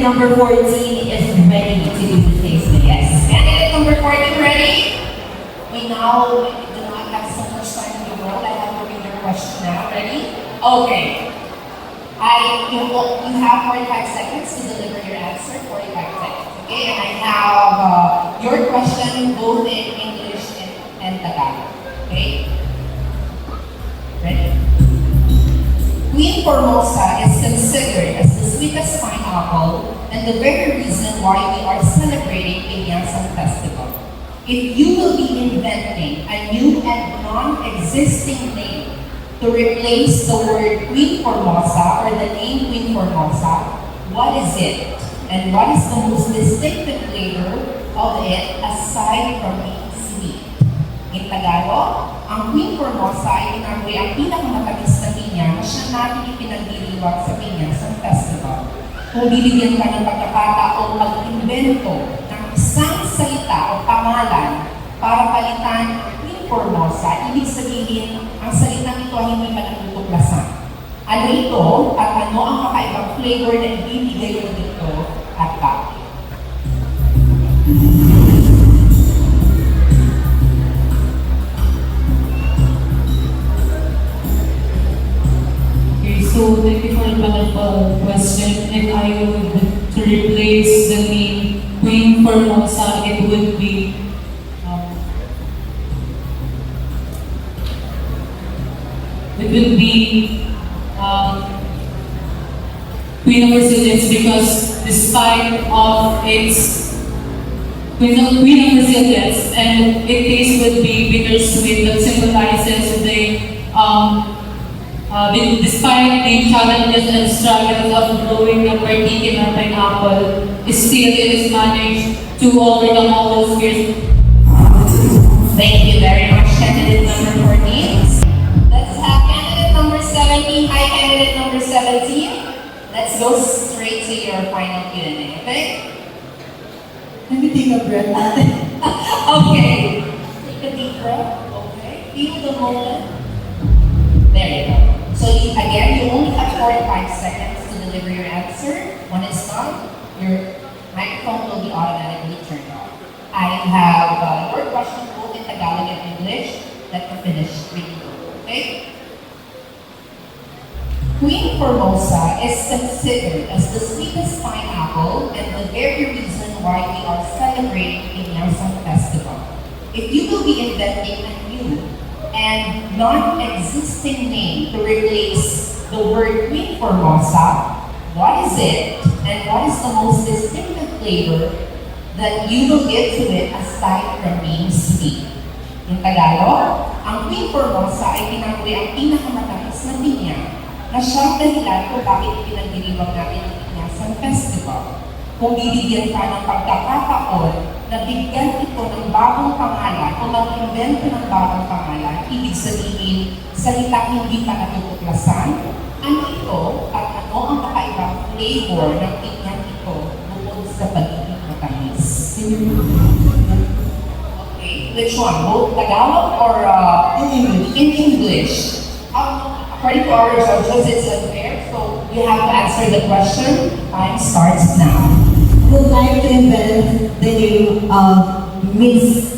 number 14 is ready to do the tasting. Yes. Candidate number 14 ready? We now do not have so much time in the world. I have to read your question now. Ready? Okay. You have 45 seconds to deliver your answer. 45 seconds. Okay? And I have your question both in English and Tagalog. Okay? Ready? Queen Formosa is considered as the sweetest pineapple and the very reason why we are celebrating Peñasang Festival. If you will be inventing a new and non-existing name to replace the word Queen Formosa or the name Queen Formosa, what is it? And what is the most distinctive flavor of it aside from being sweet? In Tagalog, ang Queen Formosa ay tinaguri ang pinakamatamis na pinya na siya natin ipinagdiriwag sa Peñasang Festival. Kung bibigyan ka ng pagkakataong mag-invento ng isang salita o pangalan para palitan ang Queen Formosa, ibig sabihin, ang salitang ito ay hindi pa natutuklasan. Ano ito at ano ang kakaibang flavor na ibibigay mo dito at bakit? So, thank you for the question. If I would to replace the name Queen Formosa, it would be Queen of Resilience, because despite of its Queen of Resilience, and it tastes would be bittersweet that symbolizes despite the challenges and struggles of growing a particular pineapple, still it is managed to overcome all those fears. Thank you very much, candidate number 14. Let's have candidate number 17. Hi, candidate number 17. Let's go straight to your final Q&A, okay? Let me take a breath. Okay. Take a deep breath. Okay. Feel the moment. There you go. So again, you only have 45 seconds to deliver your answer. When it's done, your microphone will be automatically turned off. I have your question both in Tagalog and English. Let me finish reading. Okay? Queen Formosa is considered as the sweetest pineapple and the very reason why we are celebrating Peñasang Festival. If you will be inventing a new and non-existing name to replace the word Queen Formosa, what is it and what is the most distinctive flavor that you will give to it aside from being sweet? In Tagalog, ang Queen Formosa ay tinaguri ang pinakamatamis na pinya na siyang dahilan kung bakit ipinagdiriwag natin ang Peñasang Festival. Kung bibigyan ka ng pagkakataon na bigyan ito ng bagong pangalan o mag-invento ng bagong pangalan, ibig sabihin, salitang hindi pa natutuklasan, ano ito at ano ang kakaibang flavor ng pinyang ito bukod sa pagiging matamis? Okay, which one? Both Tagalog or in English? According to our judges, it's unfair, so you have to answer the question. Time starts now. I would like to invent the name of Miss.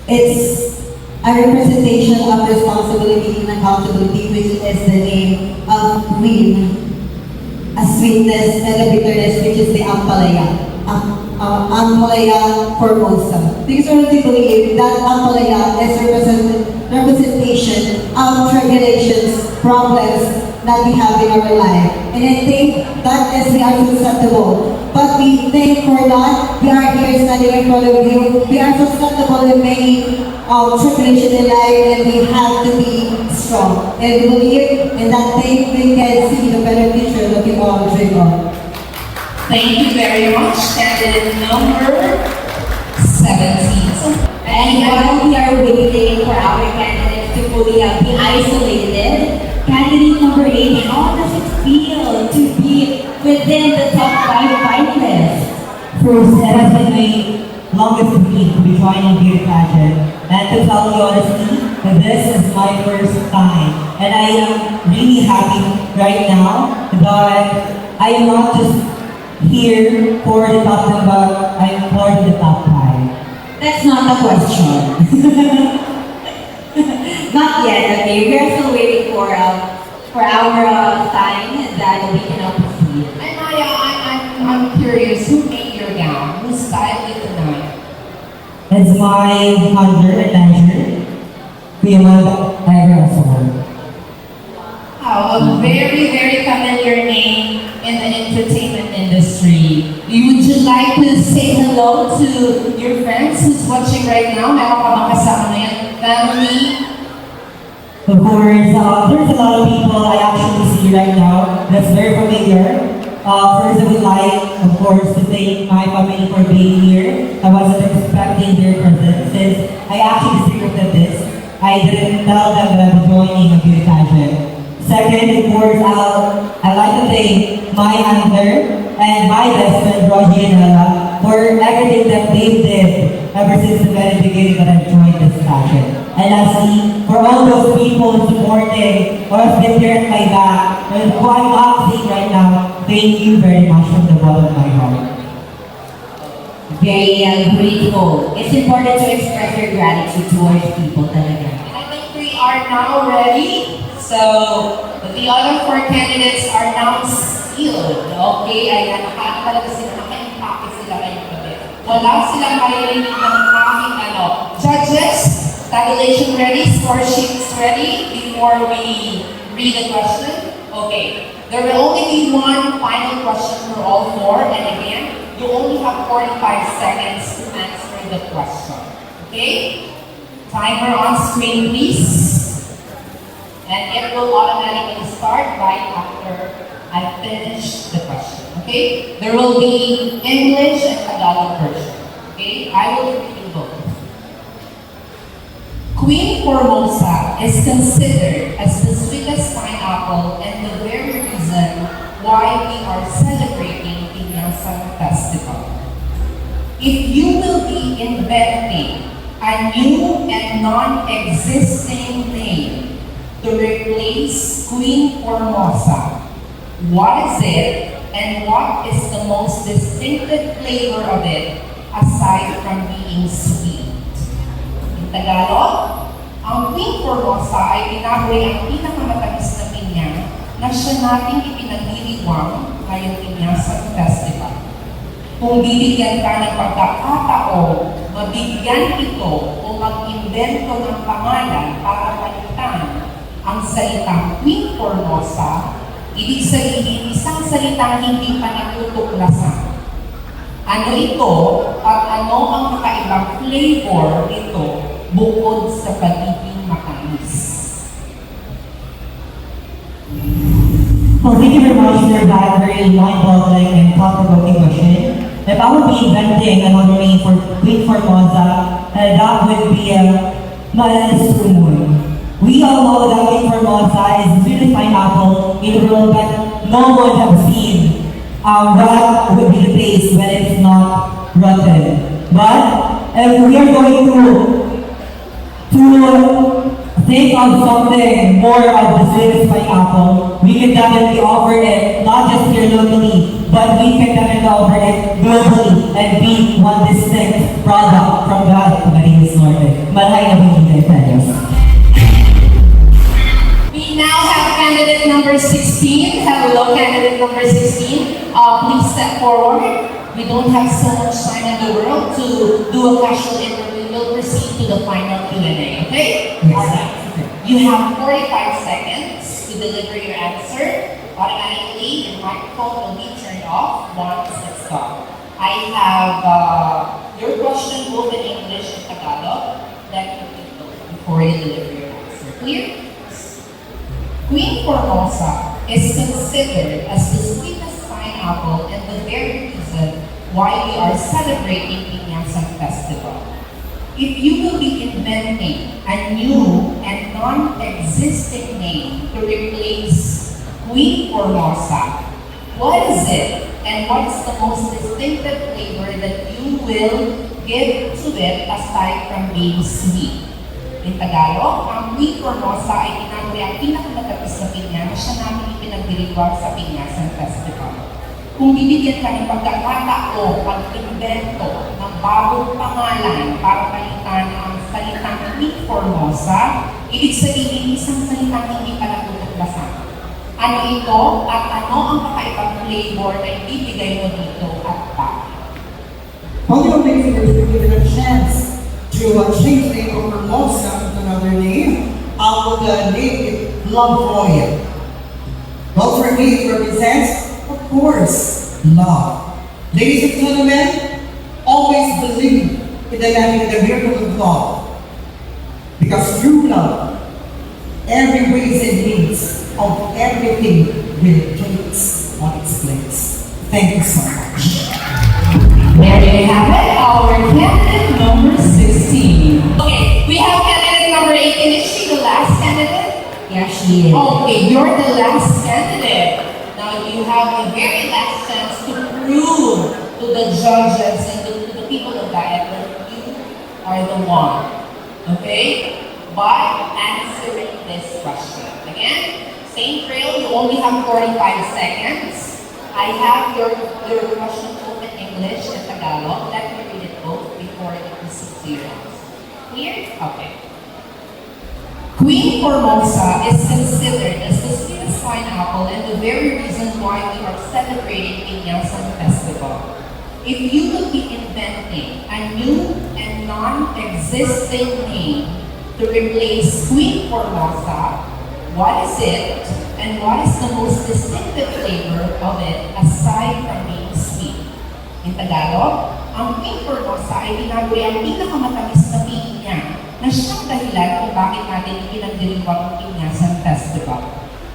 It's a representation of responsibility and accountability, which is the name of Queen. A sweetness and a bitterness, which is the Ampalaya. Ampalaya Formosa. Because I believe that Ampalaya is representation of tribulations, problems that we have in our life. And I think that is we are susceptible. But we think for that, we are here standing in front of you. We are susceptible in many tribulations in life, and we have to be strong. And we believe in that thing, we can see the better future that we all dream of. Thank you very much, candidate number 17. And while we are waiting for our candidates to fully be isolated, candidate number 8, how does it feel to be within the top 5 finalists? First, it has been my longest dream to be joining Beauty Pageant. And to tell you honestly, this is my first time. And I am really happy right now that I'm not just here for the top 10, but I'm for the top 5. That's not the question. Not yet, okay? We are still waiting for our sign that we can proceed. And Maya, I'm curious, who made your gown? Who styled it tonight? It's my mother and manager, Kuya Mag Ever. Wow, a very, very familiar name in the entertainment industry. Would you like to say hello to your friends who's watching right now? Meron ka bang kasama ngayon? Family? Of course, there's a lot of people I actually see right now that's very familiar. First, I would like, of course, to thank my family for being here. I wasn't expecting their presence since I actually scripted this. I didn't tell them that I was joining a beauty pageant. Second, of course, I'd like to thank my hunter and my best friend, Roger and Ella, for everything that they did ever since the very beginning that I joined this pageant. And lastly, for all those people supporting or have been there at my back, and who I'm not seeing right now, thank you very much from the bottom of my heart. Very grateful. It's important to express your gratitude towards people talaga. I think we are now ready. So, the other 4 candidates are now sealed. Okay? Ayan, talaga sila, naka-impake sila ngayong gabi. Wala silang maririnig ng aking Judges, tabulation ready, score sheets ready before we read the question? Okay. There will only be one final question for all 4, and again, you only have 45 seconds to answer the question. Okay? Timer on screen, please. And it will automatically start right after I finish the question. Okay? There will be English and Tagalog version. Okay? I will read you both. Queen Formosa is considered as the sweetest pineapple and the very reason why we are celebrating Pinyasan Festival. If you will be inventing a new and non-existing name to replace Queen Formosa, what is it and what is the most distinctive flavor of it aside from being sweet? In Tagalog, ang Queen Formosa ay tinaboy ang pinakamatamis na pinya na siya nating ipinagdiriwang ngayong Pinyasan Festival. Kung bibigyan ka ng pagkakataon, mabigyan ito o mag-invento ng pangalan para palitan ang salitang Queen Formosa, ibig sabihin isang salitang hindi pa natutuklasan. Ano ito at ano ang kakaibang flavor nito bukod sa pagiging matamis? Well, thank you very much for that very mind-boggling and thought-provoking question. If I would be inventing another name for Queen Formosa, that would be Malalas Sumoy. We all know that Queen Formosa is the sweetest pineapple in the world, but no one has seen what would be the taste when it's not rotten. But if we are going to think of something more of the sweetest pineapple, we can definitely offer it not just here locally, but we can definitely offer it globally and be one distinct product from that Camarines Norte. Malay na hindi tayo. We now have candidate number 16. Hello, candidate number 16. Please step forward. We don't have so much time in the world to do a casual interview. We'll proceed to the final Q&A, okay? Yes. Alright. You have 45 seconds to deliver your answer. Automatically, your microphone will be turned off once it's done. I have your question both in English and Tagalog. That you can know before you deliver your answer. Clear? Queen Formosa is considered as the sweetest pineapple and the very reason why we are celebrating Pinyasan Festival. If you will be inventing a new and non-existing name to replace Queen Formosa, what is it and what is the most distinctive flavor that you will give to it aside from being sweet? In Tagalog, ang Queen Formosa ay tinaboy ang pinakamatamis na pinya na siya namin ipinagdiriwang sa Pinyasan Festival. kung bibigyan ka ng pagkakataong mag-invento ng bagong pangalan para palitan ang salitang Queen Formosa, ibig sabihin isang salitang hindi pa natutuklasan. Ano ito at ano ang kakaibang flavor na ibibigay mo dito at bakit? Well, you know, maybe we're given a chance to change the name of Formosa to another name. I would name it Love Royal. Well, for me, it represents, of course, love. Ladies and gentlemen, always believe in the magic and the miracle of love. Because through love, every ways and means of everything will takes on its place. Thank you so much. There you have it, our candidate number 16. Okay, we have candidate number 18. Is she the last candidate? Yeah, she is. Okay, you're the last candidate. Now you have the very last chance to prove to the judges and to the people of Diet that you are the one. Okay? By answering this question. Again, same drill, you only have 45 seconds. I have your question both in English and Tagalog. Let me read it both before it proceeds to your answer. Clear? Okay. Queen Formosa is considered as the sweetest pineapple and the very reason why we are celebrating Pinyasan Festival. If you would be inventing a new and non-existing name to replace Queen Formosa, what is it and what is the most distinctive flavor of it aside from being sweet? In Tagalog, ang Queen Formosa ay tinaguri ang pinakamatamis na pinya na siyang dahilan kung bakit natin ipinagdiriwang ang Pinyasan Festival.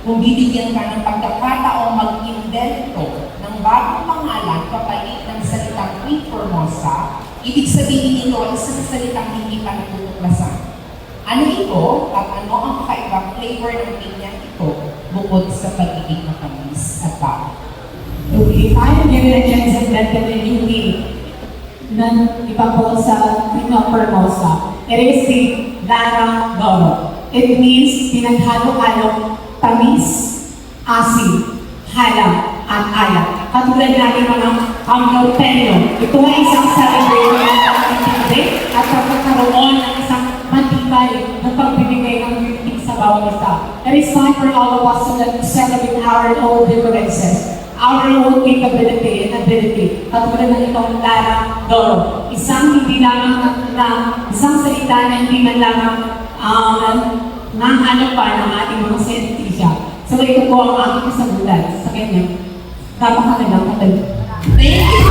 Kung bibigyan ka ng pagkakataong mag-invento ng bagong pangalan kapalit ng salitang Queen Formosa, ibig sabihin nito ay isang salitang hindi pa natutuklasan. Ano ito at ano ang kakaibang flavor ng pinya ito bukod sa pagiging matamis at bakit? Okay, if I am given a chance to invent a new name ng iba po sa Queen of Formosa, it is the Lara Doro. It means pinaghalo-halo, tamis, asin, halang, at alat. Katulad natin mga Norteño, ito ay isang celebration ng pagtitindi at pagkakaroon ng isang matibay na pagbibigay ng beauty sa bawat isa. It is time for all of us to celebrate our own differences, our own capability and ability. Katulad ng itong Lara Doro. Isang hindi lamang isang salita na hindi man lamang nahanap pa ng ating mga sentisya. So ito po ang aking kasagutan sa kanya. Napakagandang katalog. Thank you